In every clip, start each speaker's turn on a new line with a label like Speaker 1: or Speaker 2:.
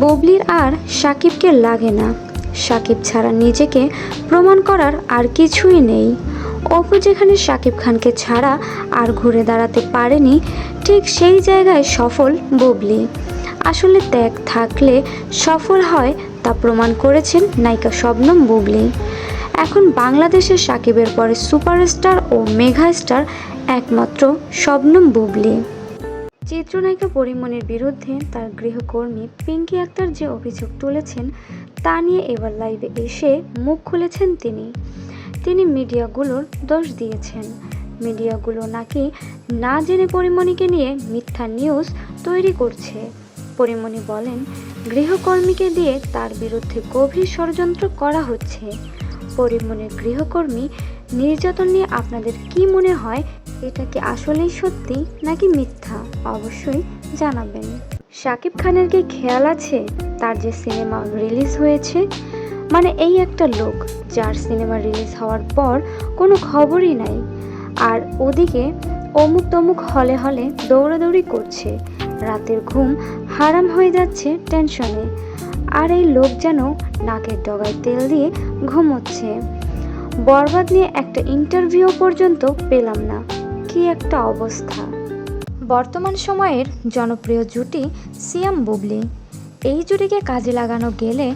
Speaker 1: বুবলির আর সাকিবকে লাগে না। সাকিব ছাড়া নিজেকে প্রমাণ করার আর কিছুই নেই। অপু যেখানে সাকিব খানকে ছাড়া আর ঘুরে দাঁড়াতে পারেনি, ঠিক সেই জায়গায় সফল বুবলি। আসলে ত্যাগ থাকলে সফল হয়, তা প্রমাণ করেছেন নায়িকা শবনম বুবলি। এখন বাংলাদেশের সাকিবের পরে সুপারস্টার ও মেগা স্টার একমাত্র শবনম বুবলি। চিত্রনায়িকা পরীমনির বিরুদ্ধে তার গৃহকর্মী পিঙ্কি আক্তার যে অভিযোগ তুলেছেন, তা নিয়ে এবার লাইভে এসে মুখ খুলেছেন তিনি মিডিয়াগুলোর দোষ দিয়েছেন। মিডিয়াগুলো নাকি না জেনে পরীমনিকে নিয়ে মিথ্যা নিউজ তৈরি করছে। পরীমনি বলেন, গৃহকর্মীকে দিয়ে তার বিরুদ্ধে গভীর ষড়যন্ত্র করা হচ্ছে। পরীমনির গৃহকর্মী নির্যাতন নিয়ে আপনাদের কি মনে হয়? এটা কি আসলেই সত্যি নাকি মিথ্যা? অবশ্যই জানাবেন। শাকিব খানের কি খেয়াল আছে তার যে সিনেমা রিলিজ হয়েছে? মানে এই একটা লোক যার সিনেমা রিলিজ হওয়ার পর কোনো খবরই নাই, আর ওদিকে অমুক তমুক হলে হলে দৌড়াদৌড়ি করছে, রাতের ঘুম হারাম হয়ে যাচ্ছে টেনশনে। আর এই লোক যেন নাকের ডগায় তেল দিয়ে ঘুমোচ্ছে। বরবাদ নিয়ে একটা ইন্টারভিউ পর্যন্ত পেলাম না। কি একটা অবস্থা! বর্তমান সময়ের জনপ্রিয় জুটি সিয়াম বুবলি। এই জুটিকে কাজে লাগানো গেলে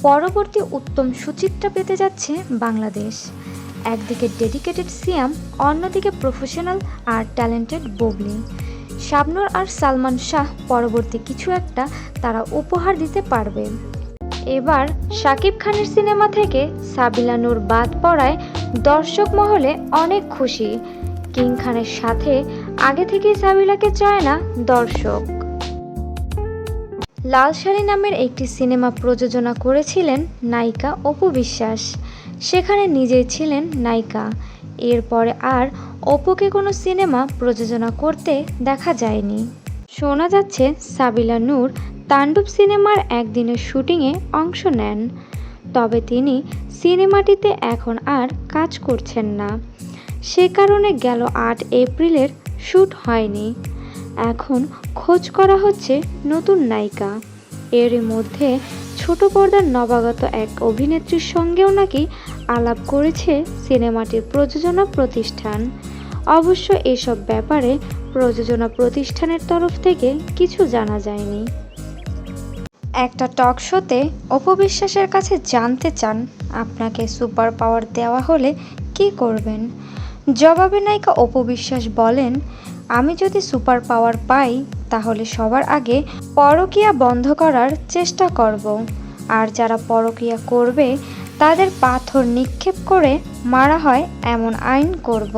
Speaker 1: পরবর্তী উত্তম সুচিত্রা পেতে যাচ্ছে বাংলাদেশ। একদিকে ডেডিকেটেড সিয়াম, অন্যদিকে প্রফেশনাল আর ট্যালেন্টেড বুবলি। শাবনূর আর সালমান শাহ পরবর্তী কিছু একটা তারা উপহার দিতে পারবে। এবার শাকিব খানের সিনেমা থেকে সাবিলা নূর বাদ পড়ায় দর্শক মহলে অনেক খুশি। কিং খানের সাথে আগে থেকেই সাবিলাকে চায় না দর্শক। লাল শাড়ি নামের একটি সিনেমা প্রযোজনা করেছিলেন নায়িকা অপু বিশ্বাস। সেখানে নিজেই ছিলেন নায়িকা। এরপরে আর অপুকে কোনো সিনেমা প্রযোজনা করতে দেখা যায়নি। শোনা যাচ্ছে সাবিলা নূর তাণ্ডব সিনেমার একদিনের শুটিংয়ে অংশ নেন, তবে তিনি সিনেমাটিতে এখন আর কাজ করছেন না। সে কারণে গেল ৮ এপ্রিলের শ্যুট হয়নি। এখন খোঁজ করা হচ্ছে নতুন নায়িকা। এরই মধ্যে ছোট পর্দার নবাগত এক অভিনেত্রীর সঙ্গেও নাকি আলাপ করেছে সিনেমাটির প্রযোজনা প্রতিষ্ঠান। অবশ্য এসব ব্যাপারে প্রযোজনা প্রতিষ্ঠানের তরফ থেকে কিছু জানা যায়নি। একটা টক শোতে অপু বিশ্বাসের কাছে জানতে চান, আপনাকে সুপার পাওয়ার দেওয়া হলে কি করবেন? জবাবে নায়িকা অপু বিশ্বাস বলেন, আমি যদি সুপার পাওয়ার পাই তাহলে সবার আগে পরকীয়া বন্ধ করার চেষ্টা করব, আর যারা পরকীয়া করবে তাদের পাথর নিক্ষেপ করে মারা হয় এমন আইন করব।